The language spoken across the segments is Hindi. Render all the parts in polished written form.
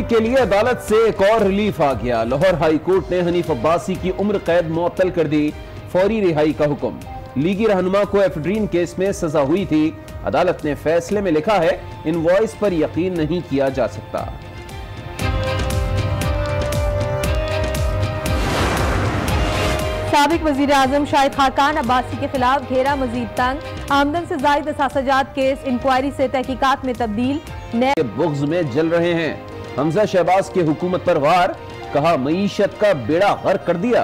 लीग के लिए अदालत से एक और रिलीफ आ गया। लाहौर हाई कोर्ट ने हनीफ अब्बासी की उम्र कैद मुअत्तल कर दी। फौरी रिहाई का हुक्म। लीगी रहनुमा को एफेड्रीन केस में सजा हुई थी। अदालत ने फैसले में लिखा है, इनवॉइस पर यकीन नहीं किया जा सकता। साबिक वजीर आजम शाहिद खाकान अब्बासी के खिलाफ घेरा मजीद तंग। आमदन से जायद असासाजात केस इंक्वायरी से तहकीकात में तब्दील। बुग़्ज़ में जल रहे हैं। हमजा शहबाज की हुकूमत पर वार। कहा, मईशत का बेड़ा गर्क कर दिया।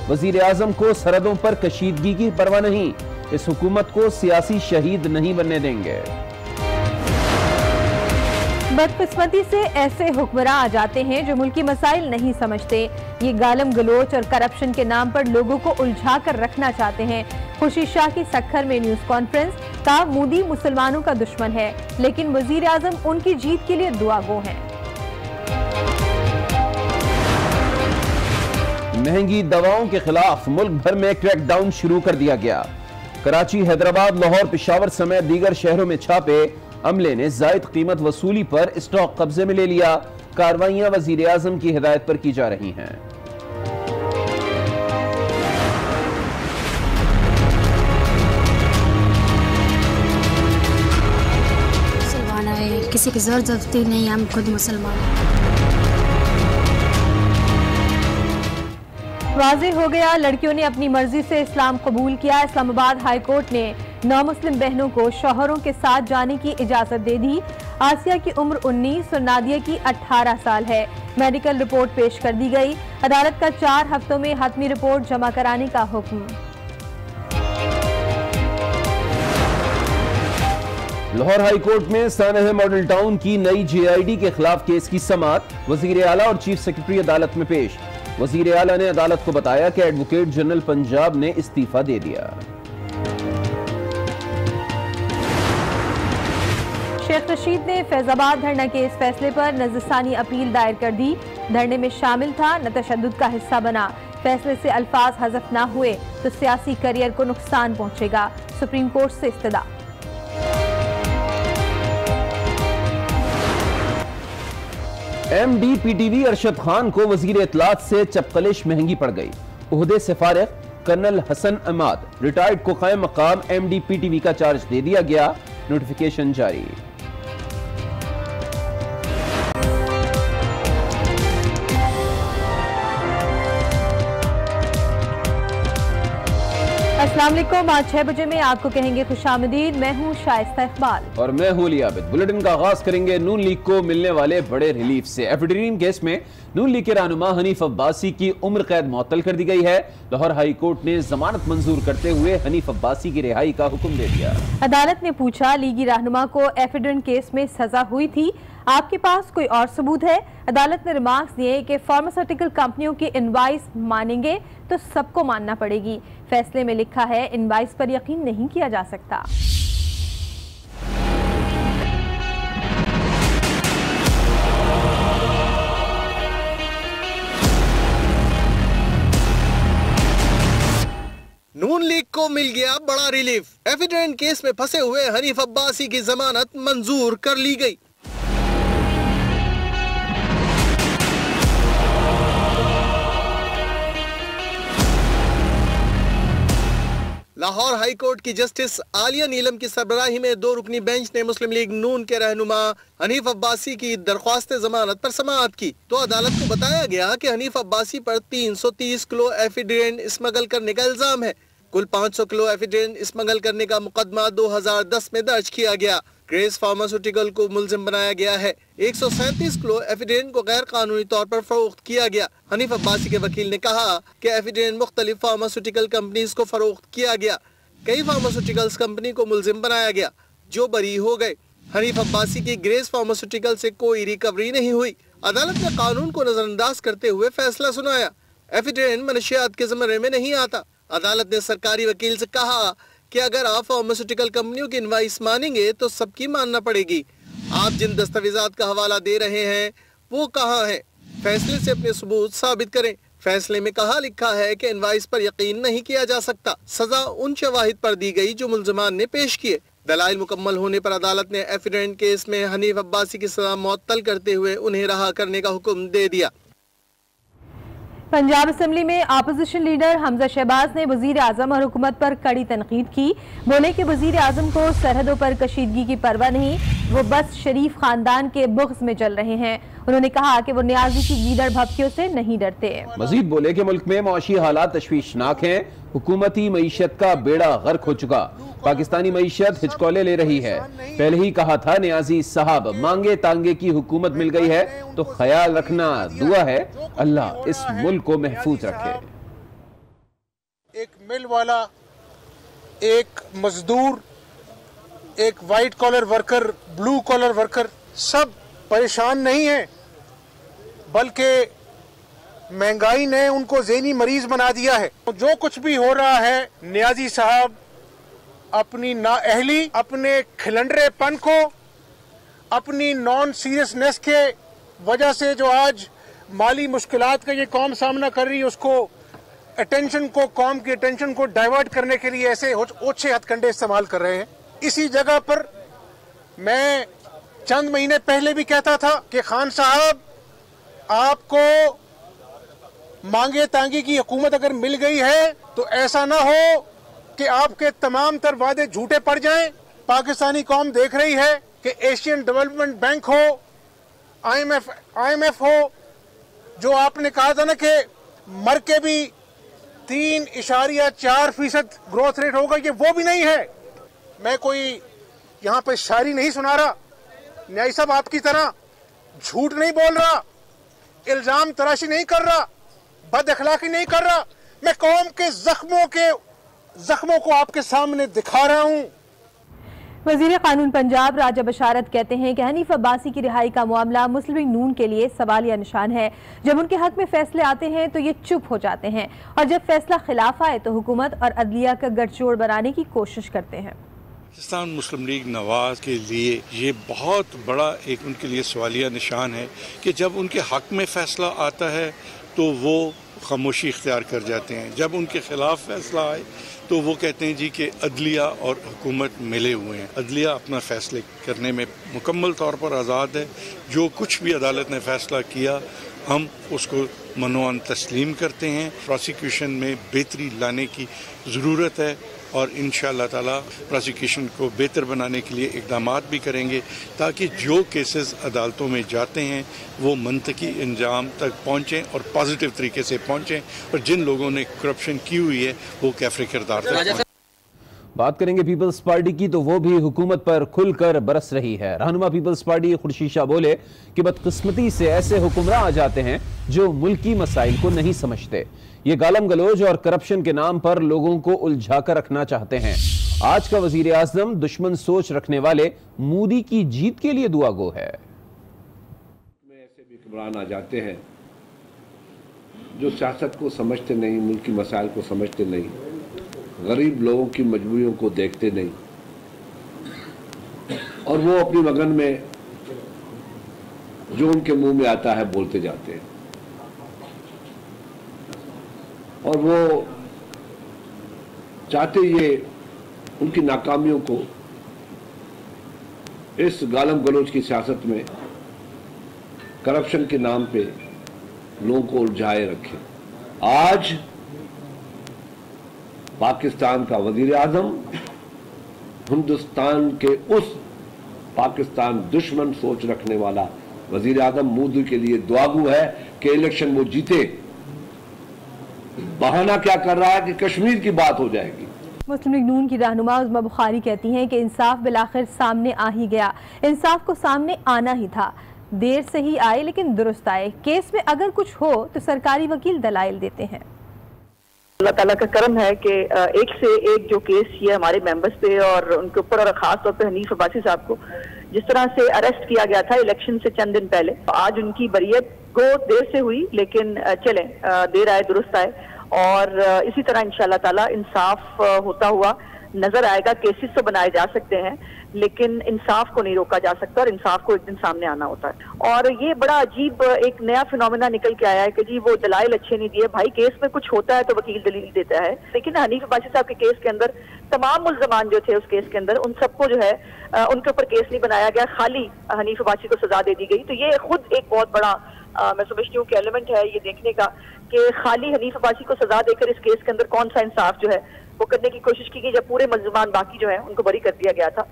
वजीर आजम को सरहदों पर कशीदगी की परवाह नहीं। इस हुकूमत को सियासी शहीद नहीं बनने देंगे। बदकिस्मती से ऐसे हुक्मरां आ जाते हैं जो मुल्की मसाइल नहीं समझते। ये गालम गलोच और करप्शन के नाम पर लोगों को उलझा कर रखना चाहते हैं। खुशी शाह की सक्खर में न्यूज कॉन्फ्रेंस। कहा, मोदी मुसलमानों का दुश्मन है, लेकिन वजीर आजम उनकी जीत के लिए दुआगो हैं। महंगी दवाओं के खिलाफ मुल्क भर में क्रैकडाउन शुरू कर दिया गया। कराची, हैदराबाद, लाहौर, पेशावर समेत दीगर शहरों में छापे। अमले ने जायद कीमत वसूली पर स्टॉक कब्जे में ले लिया। कार्रवाइयां वजीर आजम की हिदायत पर की जा रही हैं। मुसलमान है, किसी की जोर जबरदस्ती नहीं, हम खुद मुसलमान। वाज़ेह हो गया, लड़कियों ने अपनी मर्जी से इस्लाम कबूल किया। इस्लामाबाद हाई कोर्ट ने नौ मुस्लिम बहनों को शौहरों के साथ जाने की इजाजत दे दी। आसिया की उम्र 19 और नादिया की 18 साल है। मेडिकल रिपोर्ट पेश कर दी गई। अदालत का 4 हफ्तों में हतमी रिपोर्ट जमा कराने का हुक्म। लाहौर हाई कोर्ट में सानह मॉडल टाउन की नई JID के खिलाफ केस की समाअत। वजीर आला और चीफ सेक्रेटरी अदालत में पेश। वजीर आला ने अदालत को बताया कि एडवोकेट जनरल पंजाब ने इस्तीफा दे दिया। शेख रशीद ने फैजाबाद धरना के इस फैसले पर नज़रसानी अपील दायर कर दी। धरने में शामिल था, न तशद्दुद का हिस्सा बना। फैसले से अल्फाज हज़फ ना हुए तो सियासी करियर को नुकसान पहुंचेगा। सुप्रीम कोर्ट से इस्तदा। MD PTV अरशद खान को वजीर इत्तलात से चपकलिश महंगी पड़ गई। उहदे से फारिग कर्नल हसन अहमद रिटायर्ड को कायम मकाम MD PTV का चार्ज दे दिया गया। नोटिफिकेशन जारी। अस्सलाम वालेकुम। आज 6 बजे में आपको कहेंगे खुशामदीद। मैं हूँ शाइस्ता इकबाल और मैं हूँ अली आबिद। बुलेटिन का आगाज करेंगे नून लीग को मिलने वाले बड़े रिलीफ से। एफेड्रीन केस में नून लीग के रहनुमा हनीफ अब्बासी की उम्र कैद मुअत्तल कर दी गई है। लाहौर हाई कोर्ट ने जमानत मंजूर करते हुए हनीफ अब्बासी की रिहाई का हुक्म दे दिया। अदालत ने पूछा, लीगी रहनुमा को एफेड्रीन केस में सजा हुई थी, आपके पास कोई और सबूत है? अदालत ने रिमार्क्स दिए कि फार्मास्यूटिकल कंपनियों की इनवाइस मानेंगे तो सबको मानना पड़ेगी। फैसले में लिखा है, इनवाइस पर यकीन नहीं किया जा सकता। नून लीग को मिल गया बड़ा रिलीफ। एफिडेविट केस में फंसे हुए हनीफ अब्बासी की जमानत मंजूर कर ली गई। लाहौर हाई कोर्ट की जस्टिस आलिया नीलम की सरबराही में 2 रुकनी बेंच ने मुस्लिम लीग नून के रहनुमा हनीफ अब्बासी की दरख्वास्त जमानत पर समाअत की तो अदालत को बताया गया कि हनीफ अब्बासी पर 330 किलो एफिडेविट स्मगल करने का इल्जाम है। कुल 500 किलो एफिडेविट स्मगल करने का मुकदमा 2010 में दर्ज किया गया। ग्रेस फार्मास्यूटिकल को मुलजिम बनाया गया है। 137 किलो एफिडेविट को गैर कानूनी तौर पर फरोख्त किया गया। हनीफ अब्बासी के वकील ने कहा कि एफिडेविट मुख्तलिफ फार्मास्यूटिकल कंपनीज को फरोख्त किया गया। कई फार्मास्यूटिकल्स कंपनी को मुलजिम बनाया गया जो बरी हो गए। हनीफ अब्बासी की ग्रेस फार्मास्यूटिकल से कोई रिकवरी नहीं हुई। अदालत ने कानून को नजरअंदाज करते हुए फैसला सुनाया। एफिडेविट मनशियात के ज़मरे में नहीं आता। अदालत ने सरकारी वकील से कहा कि अगर आप फार्मास्यूटिकल कंपनियों की इनवाइस मानेंगे तो सबकी मानना पड़ेगी। आप जिन दस्तावेजात का हवाला दे रहे हैं वो कहाँ है? फैसले से अपने सबूत साबित करें। फैसले में कहा लिखा है कि इनवाइस पर यकीन नहीं किया जा सकता। सजा उन शवाहिद पर दी गई जो मुल्जिमान ने पेश किए। दलाइल मुकम्मल होने पर अदालत ने एफिडेंट केस में हनीफ अब्बासी की सजा मुअत्तल करते हुए उन्हें रहा करने का हुक्म दे दिया। पंजाब असेंबली में अपोजिशन लीडर हमजा शहबाज ने वजीर आजम और हुकूमत पर कड़ी तनकीद की। बोले कि वजीर आजम को सरहदों पर कशीदगी की परवाह नहीं, वो बस शरीफ खानदान के बुग़्ज़ में चल रहे हैं। उन्होंने कहा कि वो न्याजी की गीदड़ भभकियों से नहीं डरते। मजीद बोले कि मुल्क में मौशी हालात तशवीशनाक हैं, हुकूमती मईशत का बेड़ा गर्क हो चुका, पाकिस्तानी मईशत हिचकोले ले रही है। पहले ही कहा था न्याजी साहब, मांगे तांगे की हुकूमत मिल गई है तो ख्याल रखना, दुआ है अल्लाह इस मुल्क को महफूज रखे। एक मिल वाला, एक मजदूर, एक white collar worker, blue collar worker, सब परेशान नहीं है, बल्कि महंगाई ने उनको ज़हनी मरीज बना दिया है। जो कुछ भी हो रहा है, न्याजी साहब अपनी नाअहली, अपने खिलंडरेपन को, अपनी नॉन सीरियसनेस के वजह से जो आज माली मुश्किलात का ये कौम सामना कर रही है, उसको अटेंशन को, कौम की अटेंशन को डाइवर्ट करने के लिए ऐसे ओछे हथकंडे इस्तेमाल कर रहे हैं। इसी जगह पर मैं चंद महीने पहले भी कहता था कि खान साहब, आपको मांगे तांगे की हुकूमत अगर मिल गई है तो ऐसा ना हो कि आपके तमाम तर वादे झूठे पड़ जाएं। पाकिस्तानी कौम देख रही है कि एशियन डेवलपमेंट बैंक हो, IMF हो, जो आपने कहा था ना कि मर के भी 3.4% ग्रोथ रेट होगा, ये वो भी नहीं है। मैं कोई यहाँ पे शायरी नहीं सुना रहा, न्याय साहब आपकी तरह झूठ नहीं बोल रहा, इल्जाम तराशी नहीं कर रहा, बद अखलाकी नहीं कर रहा। मैं कौम के जख्मों को आपके सामने दिखा रहा हूँ। वजीर कानून पंजाब राजा बशारत कहते हैं कि हनीफ अब्बासी की रिहाई का मामला मुस्लिम लीग नून के लिए सवालिया निशान है। जब उनके हक में फैसले आते हैं तो ये चुप हो जाते हैं, और जब फैसला खिलाफ आए तो हुकूमत और अदलिया का गठजोड़ बनाने की कोशिश करते हैं। पाकिस्तान मुस्लिम लीग नवाज के लिए ये बहुत बड़ा एक उनके लिए सवालिया निशान है कि जब उनके हक में फैसला आता है तो वो खामोशी इख्तियार कर जाते हैं, जब उनके खिलाफ फैसला आए तो वो कहते हैं जी कि अदलिया और हुकूमत मिले हुए हैं। अदलिया अपना फैसले करने में मुकम्मल तौर पर आज़ाद है। जो कुछ भी अदालत ने फैसला किया हम उसको मनोअन तस्लीम करते हैं। प्रोसिक्यूशन में बेहतरी लाने की ज़रूरत है और इंशाअल्लाह ताला प्रोसिक्यूशन को बेहतर बनाने के लिए इक़दामात भी करेंगे ताकि जो केसेस अदालतों में जाते हैं वो मंतकी इंजाम तक पहुँचें और पॉजिटिव तरीके से पहुँचें, और जिन लोगों ने करप्शन की हुई है वो कैफरे किरदार तक पहुँचें। बात करेंगे पीपल्स पार्टी की, तो वो भी हुकूमत पर खुलकर बरस रही है। रहनुमा पीपल्स पार्टी खुर्शीद शाह बोले कि बदकिस्मती से ऐसे हुक्मरान आ जाते हैं जो मुल्की मसाइल को नहीं समझते। ये गालम गलोज और करप्शन के नाम पर लोगों को उलझा कर रखना चाहते हैं। आज का वजीर आजम दुश्मन सोच रखने वाले मोदी की जीत के लिए दुआ गो है। ऐसे भी हुक्मरान आ जाते हैं जो सियासत को समझते नहीं, मुल्की मसाइल को समझते नहीं, गरीब लोगों की मजबूरियों को देखते नहीं, और वो अपनी मगन में जो उनके मुंह में आता है बोलते जाते हैं, और वो चाहते ये उनकी नाकामियों को इस गालम गलोच की सियासत में करप्शन के नाम पे लोगों को उलझाए रखे। आज पाकिस्तान का वजीर आजम हिंदुस्तान के उस पाकिस्तान दुश्मन सोच रखने वाला वजीर आजम मोदी के लिए दुआगू है कि इलेक्शन वो जीते। बहाना क्या कर रहा है कि कश्मीर की बात हो जाएगी। मुस्लिम लीग नून की रहनुमा उज़्मा बुखारी कहती हैं कि इंसाफ बिलाखिर सामने आ ही गया। इंसाफ को सामने आना ही था, देर से ही आए लेकिन दुरुस्त आए। केस में अगर कुछ हो तो सरकारी वकील दलाइल देते हैं। अल्लाह ताला का करम है कि एक से एक जो केस ये हमारे मेंबर्स पे और उनके ऊपर, और खास तौर पे हनीफ अब्बासी साहब को जिस तरह से अरेस्ट किया गया था इलेक्शन से चंद दिन पहले, आज उनकी बरियत को देर से हुई लेकिन चलें देर आए दुरुस्त आए, और इसी तरह इंशाअल्लाह ताला इंसाफ होता हुआ नजर आएगा। केसेस तो बनाए जा सकते हैं लेकिन इंसाफ को नहीं रोका जा सकता और इंसाफ को एक दिन सामने आना होता है। और ये बड़ा अजीब एक नया फिनोमेना निकल के आया है कि जी वो दलाइल अच्छे नहीं दिए। भाई केस में कुछ होता है तो वकील दलील देता है, लेकिन हनीफ अब्बासी साहब के केस के अंदर तमाम मुल्जमान जो थे उस केस के अंदर उन सबको जो है उनके ऊपर केस नहीं बनाया गया, खाली हनीफ अब्बासी को सजा दे दी गई। तो ये खुद एक बहुत बड़ा मैं समझती हूँ कि एलिमेंट है ये देखने का कि खाली हनीफ अब्बासी को सजा देकर इस केस के अंदर कौन सा इंसाफ जो है वो करने की कोशिश की गई जब पूरे मुल्जमान बाकी जो है उनको बरी कर दिया गया था।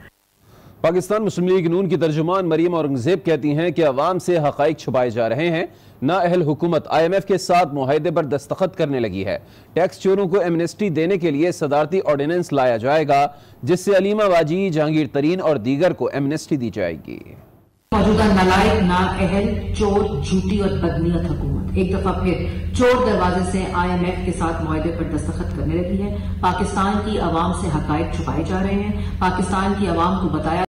पाकिस्तान मुस्लिम लीग नून की तर्जुमान मरियम औरंगजेब कहती हैं कि अवाम से हकाइक छुपाए जा रहे हैं। नाअहल हुकूमत IMF के साथ मुआहदे पर दस्तखत करने लगी है। टैक्स चोरों को एमनेस्टी देने के लिए सदारती ऑर्डिनेंस लाया जाएगा जिससे अलीमा वाजी, जहांगीर तरीन और दीगर को एमनेस्टी दी जाएगी। मौजूदा नालायक, नाअहल, चोर, झूठी और बदनीयत हुकूमत एक दफा फिर चोर दरवाजे से IMF के साथ मुआहदे पर दस्तखत करने लगी है। पाकिस्तान की अवाम से हकाइक छुपाए जा रहे हैं। पाकिस्तान की अवाम को बताया